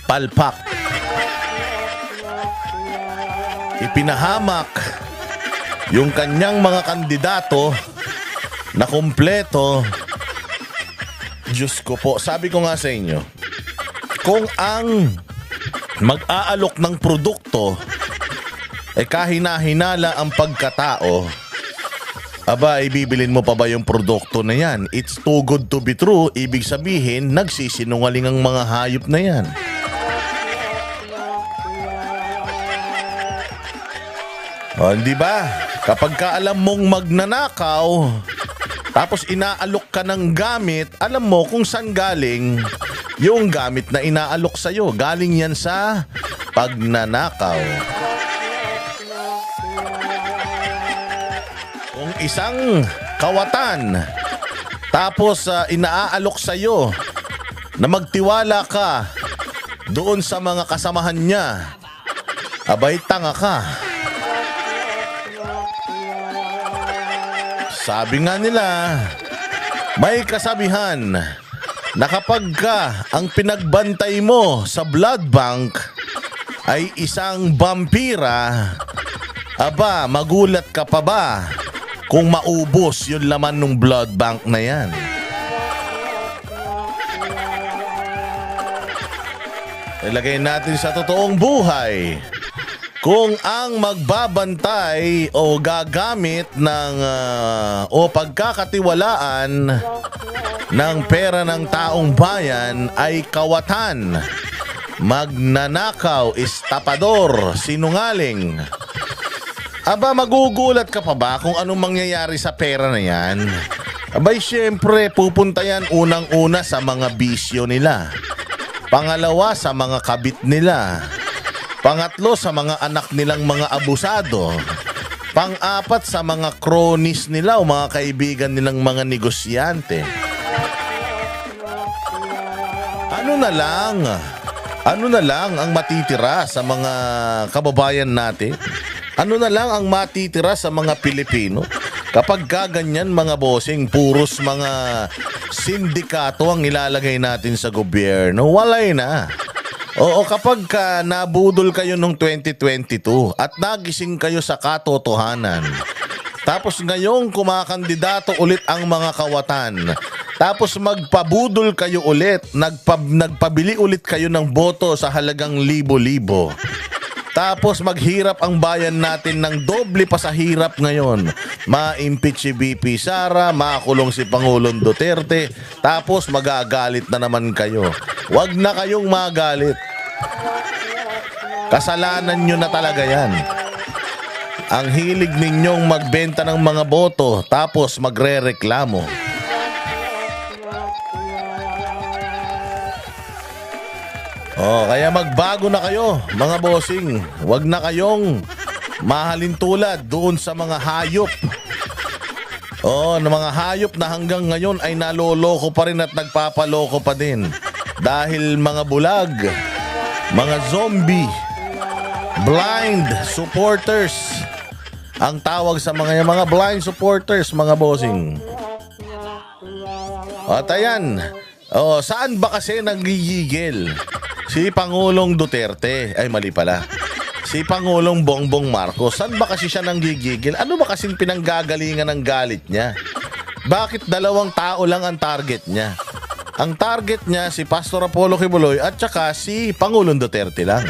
palpak. Ipinahamak yung kanyang mga kandidato na kumpleto. Diyos ko po, sabi ko nga sa inyo, kung ang mag-aalok ng produkto ay kahina-hinala ang pagkatao, aba, ibibilin mo pa ba yung produkto na yan? It's too good to be true. Ibig sabihin, nagsisinungaling ang mga hayop na yan. O, di ba? Kapag ka alam mong magnanakaw, tapos inaalok ka ng gamit, alam mo kung saan galing yung gamit na inaalok sa'yo. Galing yan sa pagnanakaw. Kung isang kawatan, tapos inaalok sa'yo na magtiwala ka doon sa mga kasamahan niya, abay tanga ka. Sabi nga nila, may kasabihan na kapag ka ang pinagbantay mo sa blood bank ay isang vampira, aba, magulat ka pa ba kung maubos yung laman ng blood bank na yan? Ilagay natin sa totoong buhay. Kung ang magbabantay o gagamit ng o pagkakatiwalaan ng pera ng taong bayan ay kawatan, magnanakaw, estapador, sinungaling, aba, magugulat ka pa ba kung anong mangyayari sa pera na yan? Abay, syempre, pupunta yan unang-una sa mga bisyo nila. Pangalawa, sa mga kabit nila. Pangatlo, sa mga anak nilang mga abusado. Pang-apat, sa mga cronies nila o mga kaibigan nilang mga negosyante. Ano na lang ang matitira sa mga kababayan natin? Ano na lang ang matitira sa mga Pilipino? Kapag gaganyan mga bossing, puros mga sindikato ang ilalagay natin sa gobyerno, walay na. Oo, kapag nabudol kayo noong 2022 at nagising kayo sa katotohanan, tapos ngayong kumakandidato ulit ang mga kawatan, tapos magpabudol kayo ulit, nagpabili ulit kayo ng boto sa halagang libo-libo, tapos maghirap ang bayan natin ng doble pa sa hirap ngayon. Ma-impeach si BP Sara, makulong si Pangulong Duterte, tapos magagalit na naman kayo. Huwag na kayong magalit. Kasalanan nyo na talaga yan. Ang hilig ninyong magbenta ng mga boto, tapos magre-reklamo. Kaya magbago na kayo, mga bossing. Huwag na kayong mahalin tulad doon sa mga hayop. Na mga hayop na hanggang ngayon ay naloloko pa rin at nagpapaloko pa din. Dahil mga bulag, mga zombie, blind supporters. Ang tawag sa mga blind supporters, mga bossing. At ayan, saan ba kasi nanggigigil? Si Pangulong Duterte, ay mali pala. Si Pangulong Bongbong Marcos, saan ba kasi siya nanggigigil? Ano ba kasing pinanggagalingan ng galit niya? Bakit dalawang tao lang ang target niya? Ang target niya si Pastor Apollo Kibuloy at saka si Pangulong Duterte lang.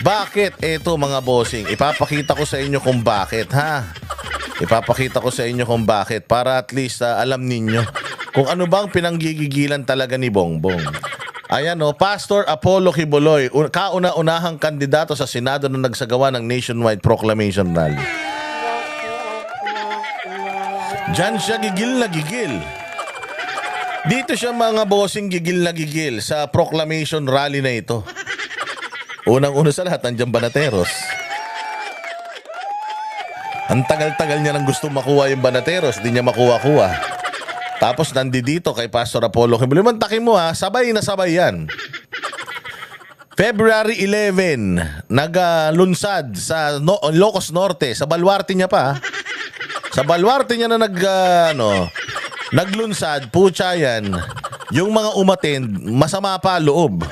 Bakit? Eto mga bossing, ipapakita ko sa inyo kung bakit, ha? Ipapakita ko sa inyo kung bakit para at least alam ninyo kung ano bang pinanggigigilan talaga ni Bongbong. Ayan Pastor Apollo Kibuloy, kauna-unahang kandidato sa Senado na nagsagawa ng nationwide proclamation rally. Diyan siya gigil na gigil. Dito siya mga bossing gigil na gigil sa proclamation rally na ito. Unang-una sa lahat, nandiyan Banateros. Ang tagal-tagal niya nang gusto makuha yung Banateros, di niya makuha-kuha. Tapos nandito kay Pastor Apollo Kibuloy. Mantakin mo sabay na sabay yan. February 11, naglunsad sa Ilocos Norte, sa Baluarte niya pa. Sa Baluarte niya na naglunsad, putya yan. Yung mga umattend, masama pa loob.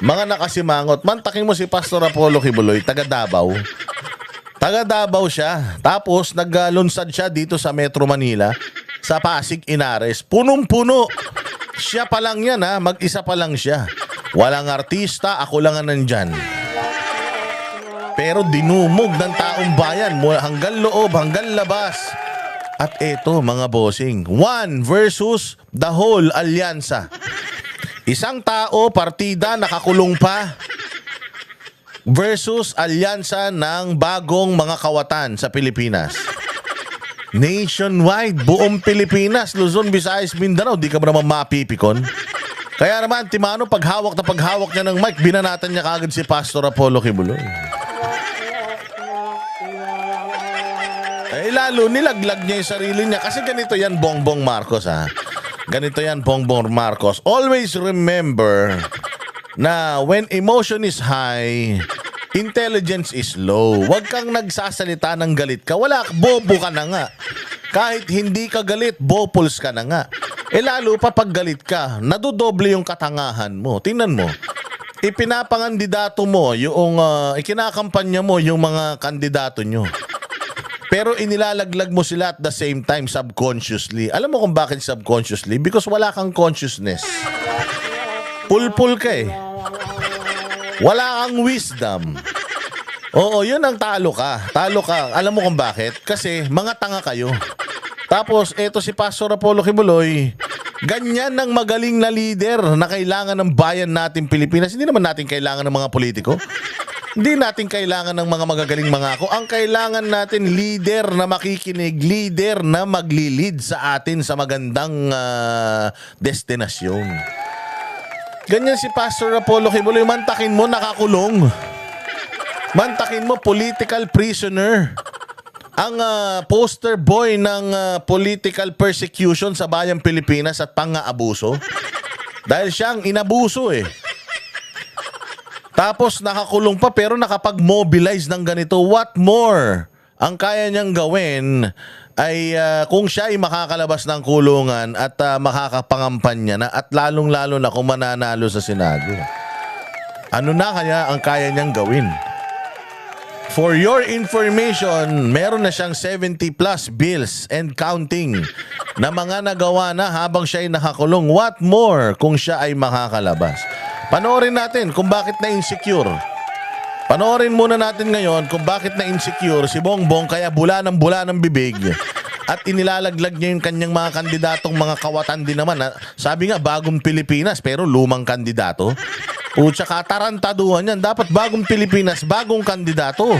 Mga nakasimangot. Mantakin mo si Pastor Apollo Kibuloy, taga Davao. Taga Davao siya. Tapos naglunsad siya dito sa Metro Manila, sa Pasig, Inares. Punong-puno. Siya pa lang yan ha, mag-isa pa lang siya. Walang artista, ako lang ang nandyan. Pero dinumog ng taong bayan hanggang loob, hanggang labas. At eto mga bossing, one versus the whole alyansa. Isang tao, partida, nakakulong pa versus alyansa ng bagong mga kawatan sa Pilipinas. Nationwide, buong Pilipinas, Luzon, Visayas, Mindanao, di ka ba naman mapipikon? Kaya naman, Timano, paghawak niya ng mic, binanatan niya kagad si Pastor Apollo Kibuloy. Eh lalo, nilaglag niya yung sarili niya. Kasi ganito yan, Bongbong Marcos ha. Ganito yan, Bongbong Marcos. Always remember na when emotion is high, intelligence is low. Huwag kang nagsasalita ng galit ka. Wala, bobo ka na nga. Kahit hindi ka galit, bopuls ka na nga. Eh lalo pa pag galit ka, nadodoble yung katangahan mo. Tingnan mo. Ipinapangandidato mo, yung ikinakampanya mo yung mga kandidato nyo. Pero inilalaglag mo sila at the same time subconsciously. Alam mo kung bakit subconsciously? Because wala kang consciousness. Pulpul ka eh. Wala kang wisdom. Oo, yun ang talo ka. Talo ka. Alam mo kung bakit? Kasi mga tanga kayo. Tapos, eto si Pastor Apollo Kibuloy, ganyan ang magaling na leader na kailangan ng bayan natin Pilipinas. Hindi naman natin kailangan ng mga politiko. Hindi natin kailangan ng mga magagaling mangako. Ang kailangan natin, leader na makikinig, leader na magli-lead sa atin sa magandang destinasyon. Ganyan si Pastor Apollo Kibuloy, mantakin mo, nakakulong. Mantakin mo, political prisoner. Ang poster boy ng political persecution sa bayang Pilipinas at pang-aabuso. Dahil siyang inabuso eh. Tapos nakakulong pa pero nakapag-mobilize ng ganito. What more ang kaya niyang gawin ay kung siya ay makakalabas ng kulungan at makakapangampanya na at lalong-lalo na kung mananalo sa Senado. Ano na kaya ang kaya niyang gawin? For your information, meron na siyang 70 plus bills and counting na mga nagawa na habang siya ay nakakulong. What more kung siya ay makakalabas? Panoorin natin kung bakit na-insecure. Panoorin muna natin ngayon kung bakit na-insecure si Bongbong kaya bula ng bibig at inilalaglag niya yung kanyang mga kandidatong mga kawatan din naman. Sabi nga, bagong Pilipinas pero lumang kandidato. Pucha, katarantaduhan yan. Dapat bagong Pilipinas, bagong kandidato.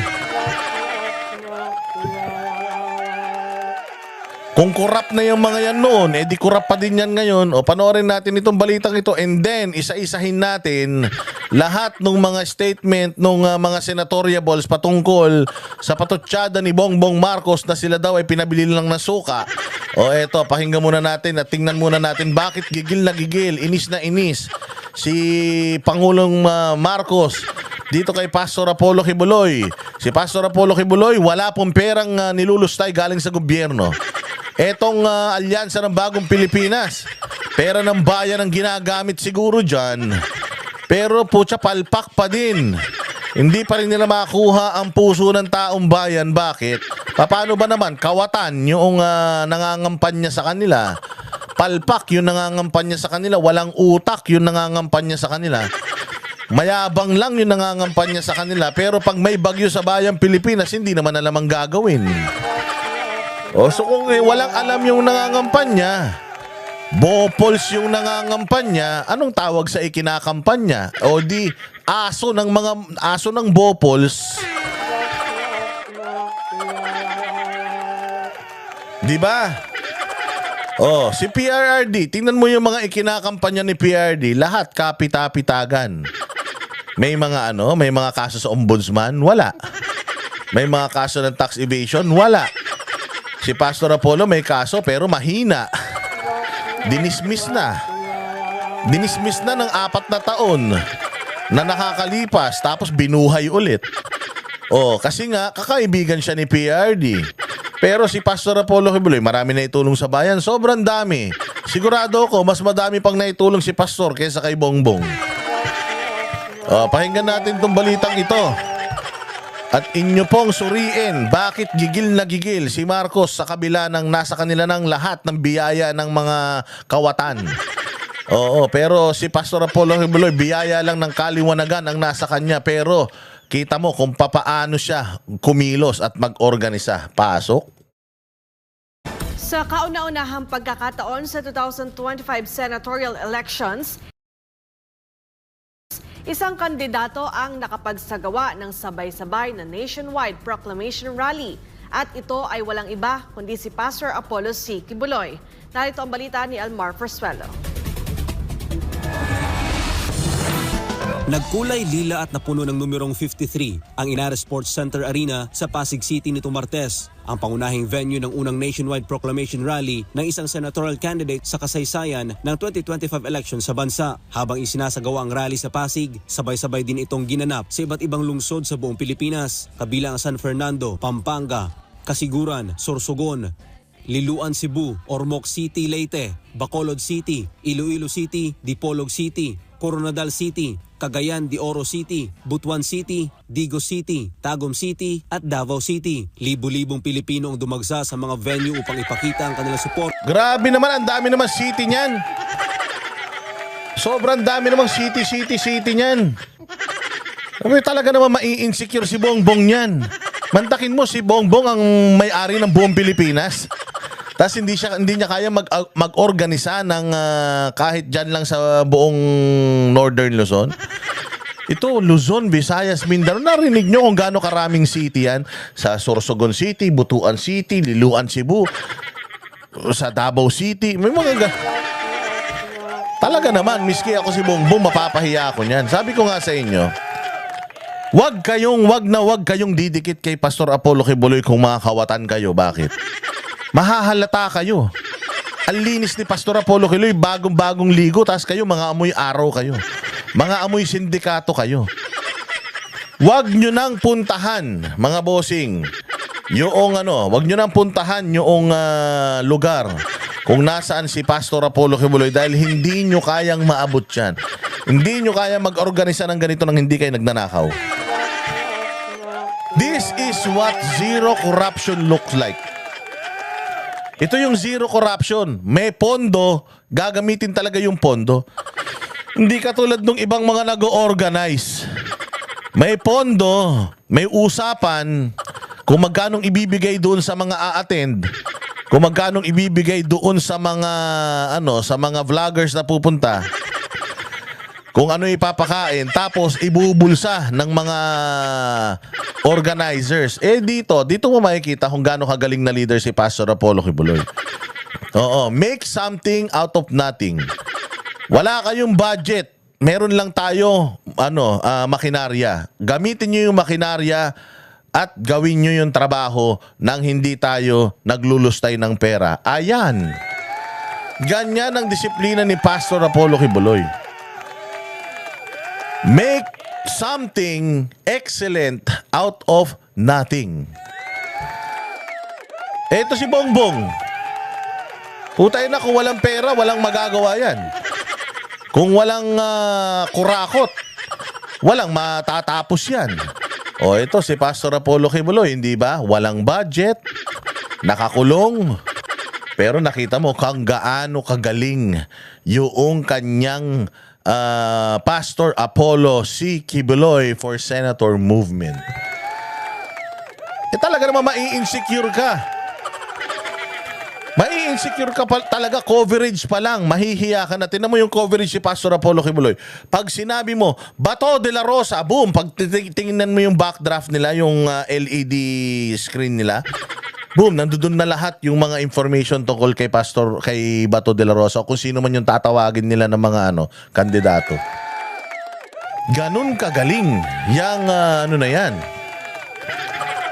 Kung corrupt na yung mga yan noon, di corrupt pa din yan ngayon. O panoorin natin itong balitang ito and then isa-isahin natin lahat ng mga statement ng mga senatoriables patungkol sa patutsada ni Bongbong Marcos na sila daw ay pinabili lang ng suka. O eto, pakinggan muna natin at tingnan muna natin bakit gigil na gigil, inis na inis si Pangulong Marcos dito kay Pastor Apollo Kibuloy. Si Pastor Apollo Kibuloy, wala pong perang nilulustay galing sa gobyerno. Etong alyansa ng bagong Pilipinas, pera ng bayan ang ginagamit siguro dyan. Pero putya, palpak pa din. Hindi pa rin nila makuha ang puso ng taong bayan. Bakit? Paano ba naman? Kawatan yung nangangampanya sa kanila. Palpak yung nangangampanya sa kanila. Walang utak yung nangangampanya sa kanila. Mayabang lang yung nangangampanya sa kanila. Pero pag may bagyo sa bayang Pilipinas, hindi naman alam ang gagawin. So kung walang alam yung nangangampanya, bopols yung nangangampanya, anong tawag sa ikinakampanya? O di aso ng bopols. Di ba? Si PRRD, tingnan mo yung mga ikinakampanya ni PRRD, lahat kapita-pitagan. May mga may mga kaso sa ombudsman, wala. May mga kaso ng tax evasion, wala. Si Pastor Apollo may kaso pero mahina. Dinismiss na. Dinismiss na ng 4 na taon na nakakalipas tapos binuhay ulit. Kasi nga kakaibigan siya ni PRD. Pero si Pastor Apollo Kibuloy, marami na itulong sa bayan. Sobrang dami. Sigurado ako mas madami pang naitulong si Pastor kaysa kay Bongbong. Pakinggan natin tong balitang ito. At inyo pong suriin, bakit gigil na gigil si Marcos sa kabila ng nasa kanila ng lahat ng biyaya ng mga kawatan. Oo, pero si Pastor Apollo Kibuloy, biyaya lang ng kaliwanagan ang nasa kanya. Pero kita mo kung papaano siya kumilos at mag-organisa. Pasok. Sa kauna-unahang pagkakataon sa 2025 senatorial elections, isang kandidato ang nakapagsagawa ng sabay-sabay na nationwide proclamation rally. At ito ay walang iba kundi si Pastor Apollo C. Kibuloy. Narito ang balita ni Almar Forsuelo. Nagkulay lila at napuno ng numerong 53 ang Inara Sports Center Arena sa Pasig City nito Martes, ang pangunahing venue ng unang nationwide proclamation rally ng isang senatorial candidate sa kasaysayan ng 2025 election sa bansa. Habang isinasagawa ang rally sa Pasig, sabay-sabay din itong ginanap sa iba't ibang lungsod sa buong Pilipinas, kabilang San Fernando, Pampanga, Kasiguran, Sorsogon, Liloan, Cebu, Ormoc City, Leyte, Bacolod City, Iloilo City, Dipolog City, Coronadal City, Cagayan de Oro City, Butuan City, Digos City, Tagum City at Davao City. Libo-libong Pilipino ang dumagsa sa mga venue upang ipakita ang kanilang support. Grabe naman, ang dami naman city niyan. Sobrang dami naman city niyan. Talaga naman mai-insecure si Bongbong niyan. Mantakin mo si Bongbong ang may-ari ng buong Pilipinas. Tapos hindi niya kaya mag-organisa ng kahit dyan lang sa buong Northern Luzon. Ito, Luzon, Visayas, Mindanao. Narinig nyo kung gaano karaming city yan. Sa Sorsogon City, Butuan City, Liloan, Cebu, sa Davao City. May mga talaga naman, miski ako si Bongbong, mapapahiya ako niyan. Sabi ko nga sa inyo, wag kayong didikit kay Pastor Apollo Kibuloy kung mga kawatan kayo. Bakit? Mahahalata kayo. Ang linis ni Pastor Apollo Kibuloy, bagong-bagong ligo, tapos kayo mga amoy araw kayo. Mga amoy sindikato kayo. Wag nyo nang puntahan, mga bossing, wag nyo nang puntahan yung lugar kung nasaan si Pastor Apollo Kibuloy dahil hindi nyo kayang maabot yan. Hindi nyo kaya mag-organisa ng ganito nang hindi kayo nagnanakaw. This is what zero corruption looks like. Ito yung zero corruption. May pondo, gagamitin talaga yung pondo. Hindi katulad ng ibang mga nag-organize. May pondo, may usapan, kung magkanong ibibigay doon sa mga a-attend, kung magkanong ibibigay doon sa mga vloggers na pupunta, kung ano ipapakain, tapos ibubulsa ng mga organizers. Dito mo makikita kung gaano kagaling na leader si Pastor Apollo Kibuloy. Oo, make something out of nothing. Wala kayong budget. Meron lang tayo makinarya. Gamitin niyo yung makinarya at gawin niyo yung trabaho nang hindi tayo naglulustay ng pera. Ayan. Ganyan ang disiplina ni Pastor Apollo Kibuloy. Make something excellent out of nothing. Eto si Bongbong. Putay na, kung walang pera, walang magagawa yan. Kung walang kurakot, walang matatapos yan. Ito si Pastor Apollo Kibuloy, hindi ba? Walang budget, nakakulong. Pero nakita mo kung gaano kagaling yung kanyang Pastor Apollo C. Kibuloy for Senator Movement. Talaga naman mai-insecure ka. Mai-insecure ka talaga, coverage pa lang. Mahihiya ka na. Tingnan mo yung coverage si Pastor Apollo Kibuloy. Pag sinabi mo, Bato de la Rosa, boom. Pag tingnan mo yung backdraft nila, yung LED screen nila, boom, nandoon na lahat yung mga information tungkol kay Bato de la Rosa, kung sino man yung tatawagin nila ng mga kandidato. Ganun kagaling yang na yan.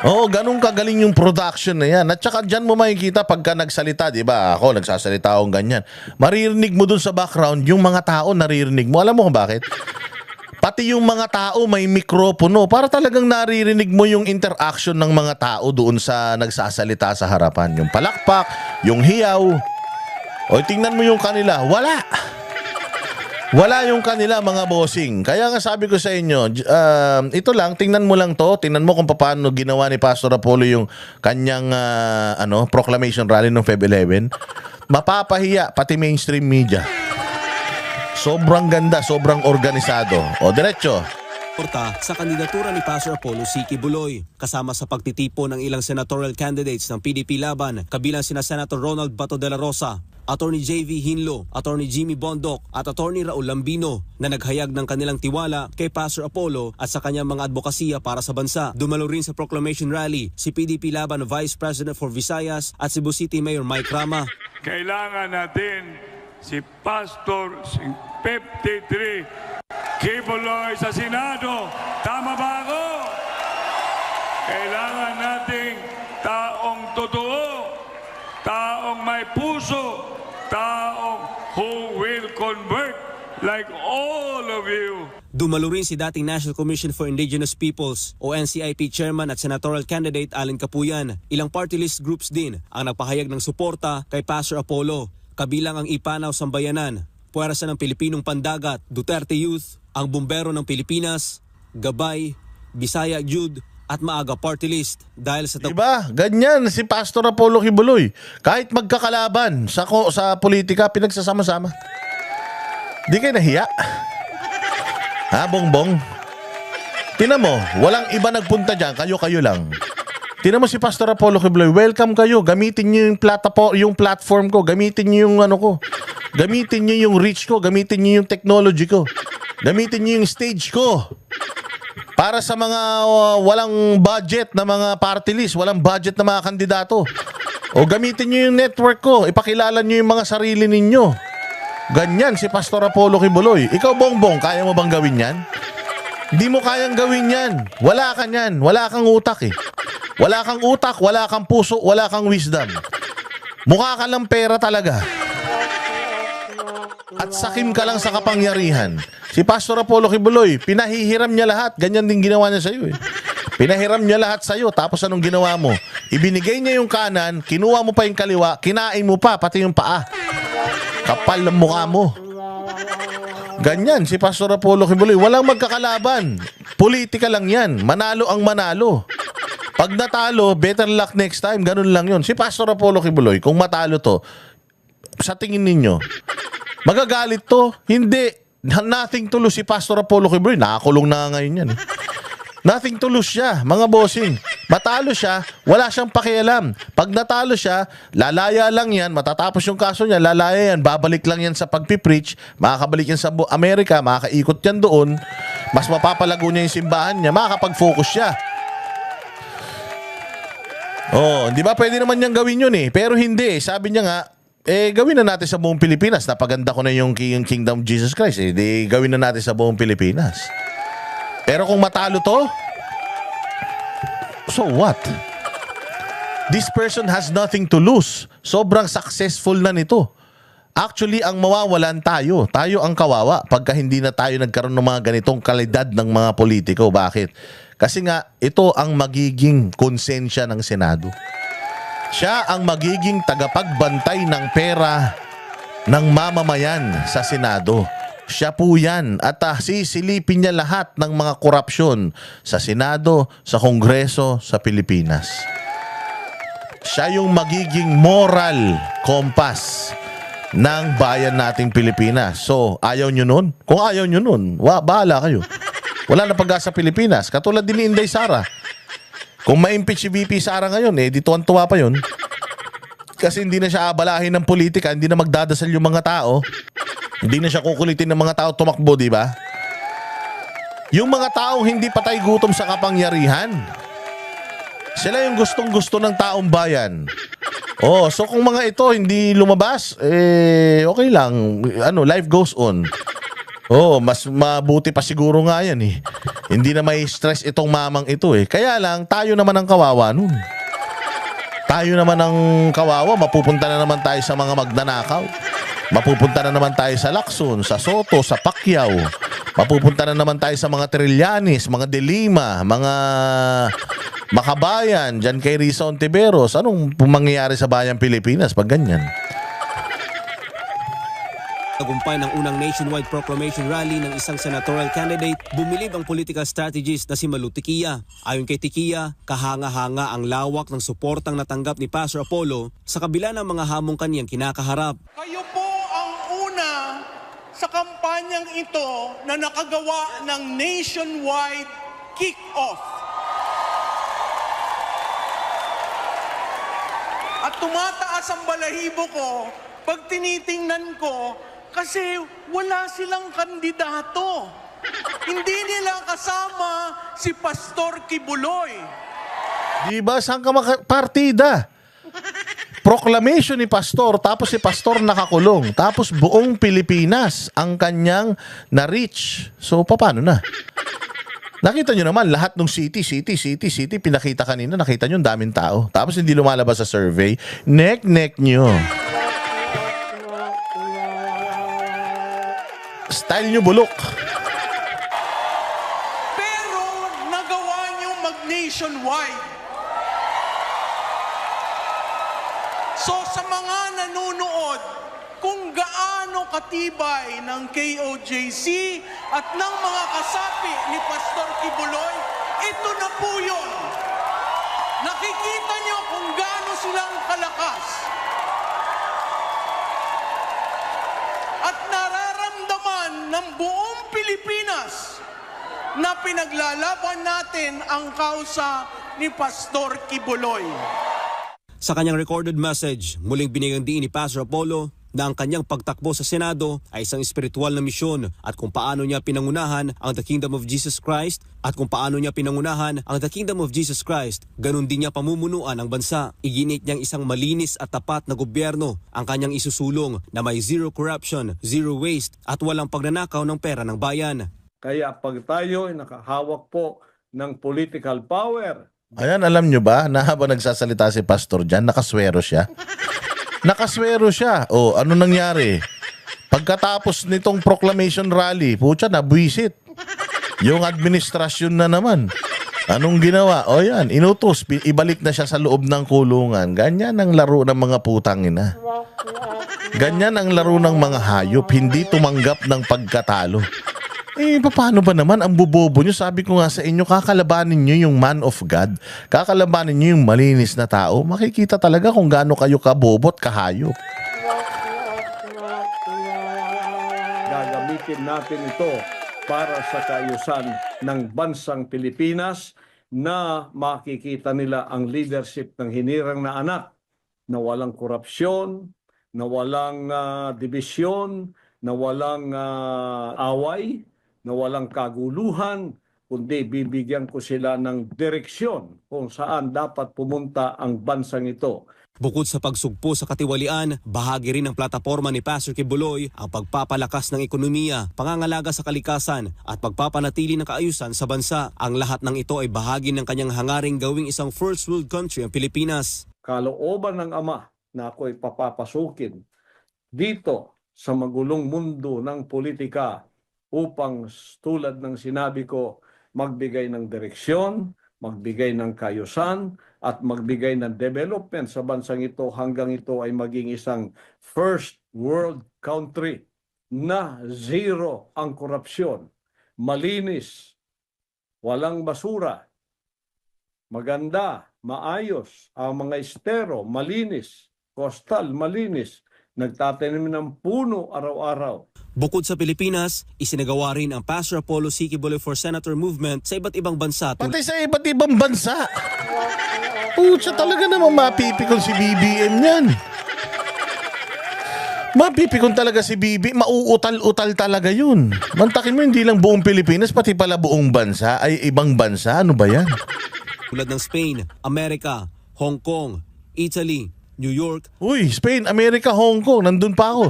Oo, ganun kagaling yung production na yan. At saka dyan mo makikita pagka nagsalita, di ba? Ako, nagsasalita akong ganyan. Maririnig mo dun sa background, yung mga tao naririnig mo. Alam mo kung bakit? Pati yung mga tao may mikropono para talagang naririnig mo yung interaction ng mga tao doon sa nagsasalita sa harapan. Yung palakpak, yung hiyaw. O tingnan mo yung kanila, wala. Wala yung kanila mga bossing. Kaya nga sabi ko sa inyo, ito lang, tingnan mo lang to. Tingnan mo kung paano ginawa ni Pastor Apollo yung kanyang proclamation rally ng Feb 11. Mapapahiya pati mainstream media. Sobrang ganda, sobrang organisado. O, diretso. Porta sa kandidatura ni Pastor Apollo C. Kibuloy, kasama sa pagtitipo ng ilang senatorial candidates ng PDP laban, kabilang sina Senator Ronald Bato de la Rosa, Attorney J.V. Hinlo, Attorney Jimmy Bondoc at Attorney Raul Lambino na naghayag ng kanilang tiwala kay Pastor Apollo at sa kanyang mga advokasya para sa bansa. Dumalo rin sa proclamation rally si PDP laban Vice President for Visayas at Cebu City Mayor Mike Rama. Kailangan natin si Pastor 53 Kibuloy sa Senado. Tama ba ako? Kailangan nating taong totoo, taong may puso, taong who will convert like all of you. Dumalo rin si dating National Commission for Indigenous Peoples o NCIP Chairman at Senatorial Candidate Allen Capuyan. Ilang party list groups din ang nagpahayag ng suporta kay Pastor Apollo, kabilang ang Ipanaw Sambayanan, Puwersa ng Pilipinong Pandagat, Duterte Youth, ang Bumbero ng Pilipinas, Gabay, Bisaya Jude at Maaga Party List dahil sa Diba? Ganyan si Pastor Apollo Kibuloy. Kahit magkakalaban sa politika, pinagsasama-sama. Di kayo nahiya? Ha, Bongbong? Tinan mo, walang iba nagpunta dyan, kayo-kayo lang. Tinan mo si Pastor Apollo Kibuloy, welcome kayo. Gamitin niyo yung platform ko, gamitin niyo yung ko. Gamitin niyo yung reach ko, gamitin niyo yung technology ko. Gamitin niyo yung stage ko. Para sa mga walang budget na mga party list, walang budget na mga kandidato. O gamitin niyo yung network ko, ipakilala niyo yung mga sarili ninyo. Ganyan si Pastor Apollo Kibuloy. Ikaw, Bongbong, kaya mo bang gawin yan? Hindi mo kayang gawin yan. Wala ka yan. Wala kang utak eh. Wala kang utak, wala kang puso, wala kang wisdom. Mukha ka lang pera talaga. At sakim ka lang sa kapangyarihan. Si Pastor Apollo Kibuloy, pinahihiram niya lahat. Ganyan din ginawa niya sa'yo eh. Pinahiram niya lahat sa'yo. Tapos anong ginawa mo? Ibinigay niya yung kanan, kinuha mo pa yung kaliwa, kinain mo pa, pati yung paa. Kapal ng mukha mo. Ganyan si Pastor Apollo Kibuloy. Walang magkakalaban. Politika lang yan. Manalo ang manalo. Pag natalo, better luck next time. Ganun lang yun. Si Pastor Apollo Kibuloy, kung matalo to, sa tingin ninyo, magagalit to? Hindi. Nothing to lose si Pastor Apollo Kibuloy. Nakakulong na ngayon yan. Eh. Nothing to lose siya, mga bossing. Matalo siya, wala siyang pakialam. Pag natalo siya, lalaya lang yan. Matatapos yung kaso niya, lalaya yan. Babalik lang yan sa pagpipreach. Makakabalik yan sa Amerika, makakaikot yan doon. Mas mapapalago niya yung simbahan niya. Makakapag-focus siya. Oh, di ba pwede naman niyang gawin yun eh. Pero hindi, sabi niya nga, gawin na natin sa buong Pilipinas. Napaganda ko na yung Kingdom of Jesus Christ. Di gawin na natin sa buong Pilipinas. Pero kung matalo to, so what? This person has nothing to lose. Sobrang successful na nito. Actually, ang mawawalan tayo. Tayo ang kawawa pagka hindi na tayo nagkaroon ng mga ganitong kalidad ng mga politiko. Bakit? Kasi nga, ito ang magiging konsensya ng Senado. Siya ang magiging tagapagbantay ng pera ng mamamayan sa Senado. Siya po yan. At sisilipin niya lahat ng mga korupsyon sa Senado, sa Kongreso, sa Pilipinas. Siya yung magiging moral compass ng bayan nating Pilipinas. So, ayaw nyo nun? Kung ayaw nyo nun, bahala kayo. Wala na pag-asa Pilipinas. Katulad din ni Inday Sara. Kung ma-impeach si VP Sara ngayon, di tuwan-tuwa pa yun. Kasi hindi na siya abalahin ng politika, hindi na magdadasal yung mga tao. Hindi na siya kukulitin ng mga tao tumakbo, di ba? Yung mga taong hindi patay gutom sa kapangyarihan, sila yung gustong-gusto ng taong bayan. Oh, so kung mga ito hindi lumabas, okay lang. Life goes on. Oh, mas mabuti pa siguro nga yan eh. Hindi na may stress itong mamang ito eh. Kaya lang, tayo naman ang kawawa nun. Tayo naman ang kawawa, mapupunta na naman tayo sa mga magnanakaw. Mapupunta na naman tayo sa Lacson, sa Soto, sa Pacquiao. Mapupunta na naman tayo sa mga Trillanes, mga De Lima, mga Makabayan, dyan kay Risa Ontiveros. Anong mangyayari sa bayang Pilipinas pag ganyan? Tagumpay ng unang nationwide proclamation rally ng isang senatorial candidate, bumilib ang political strategist na si Malu Tiquia. Ayon kay Tiquia, kahanga-hanga ang lawak ng suportang natanggap ni Pastor Apollo sa kabila ng mga hamong kaniyang kinakaharap. Kayo po ang una sa kampanyang ito na nakagawa ng nationwide kick-off. At tumataas ang balahibo ko pag tinitingnan ko kasi wala silang kandidato. Hindi nila kasama si Pastor Kibuloy. Di ba? Saan ka partida? Proclamation ni Pastor, tapos si Pastor nakakulong. Tapos buong Pilipinas ang kanyang na-reach. So, paano na? Nakita nyo naman, lahat ng city, pinakita kanina, nakita nyo ang daming tao. Tapos hindi lumalabas sa survey, neck nyo. Style nyo bulok. Pero nagawa niyo mag-nationwide. So sa mga nanonood, kung gaano katibay ng KOJC at ng mga kasapi ni Pastor Kibuloy, ito na po yun. Nakikita niyo kung gaano silang kalakas. At nararamdaman ng buong Pilipinas na pinaglalaban natin ang kausa ni Pastor Kibuloy. Sa kanyang recorded message, muling binigyang diin ni Pastor Apollo na ang kanyang pagtakbo sa Senado ay isang espiritual na misyon at kung paano niya pinangunahan ang The Kingdom of Jesus Christ ganun din niya pamumunuan ang bansa. Iginit niyang isang malinis at tapat na gobyerno ang kanyang isusulong na may zero corruption, zero waste at walang pagnanakaw ng pera ng bayan. Kaya pag tayo ay nakahawak po ng political power, Ayan, alam nyo ba, na habang nagsasalita si Pastor dyan, nakaswero siya. Nakaswero siya. O, ano nangyari? Pagkatapos nitong proclamation rally, putya, nabwisit. Yung administrasyon na naman. Anong ginawa? O yan, inutos, ibalik na siya sa loob ng kulungan. Ganyan ang laro ng mga putang ina. Ganyan ang laro ng mga hayop, hindi tumanggap ng pagkatalo. Paano ba naman ang bubobo nyo? Sabi ko nga sa inyo, kakalabanin nyo yung man of God. Kakalabanin nyo yung malinis na tao. Makikita talaga kung gaano kayo kabobot, kahayop. gagamitin natin ito para sa kaayusan ng bansang Pilipinas na makikita nila ang leadership ng hinirang na anak na walang korupsyon, na walang dibisyon, na walang away, na walang kaguluhan, kundi bibigyan ko sila ng direksyon kung saan dapat pumunta ang bansang ito. Bukod sa pagsugpo sa katiwalian, bahagi rin ng plataporma ni Pastor Kibuloy ang pagpapalakas ng ekonomiya, pangangalaga sa kalikasan at pagpapanatili ng kaayusan sa bansa. Ang lahat ng ito ay bahagi ng kanyang hangaring gawing isang first world country ang Pilipinas. Kalooban ng Ama na ako'y papapasukin dito sa magulong mundo ng politika upang tulad ng sinabi ko, magbigay ng direksyon, magbigay ng kaayusan, at magbigay ng development sa bansang ito hanggang ito ay maging isang first world country na zero ang korupsyon, malinis, walang basura, maganda, maayos, ang mga estero, malinis, coastal, malinis, nagtatanim ng puno araw-araw. Bukod sa Pilipinas, isinagawa rin ang Pastor Apollo C. Kibuloy for Senator movement sa iba't ibang bansa. Pati sa iba't ibang bansa. Pucha, talaga naman mapipikon si BBM yan. Mapipikon talaga si BBM. Mauutal-utal talaga yun. Mantakin mo, hindi lang buong Pilipinas, pati pala buong bansa ay ibang bansa. Ano ba yan? Tulad ng Spain, Amerika, Hong Kong, Italy, New York, Uy, Spain, Amerika, Hong Kong, nandun pa ako.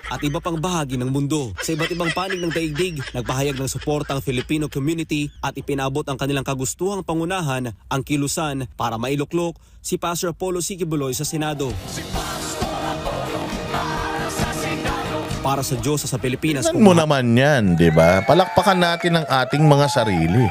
at iba pang bahagi ng mundo. Sa iba't ibang panig ng daigdig, nagpahayag ng suporta ang Filipino community at ipinabot ang kanilang kagustuhang pangunahan ang kilusan para mailuklok si Pastor Apollo C. Kibuloy sa Senado. Para sa Diyos sa Pilipinas. Tignan mo naman yan, di ba? Palakpakan natin ang ating mga sarili.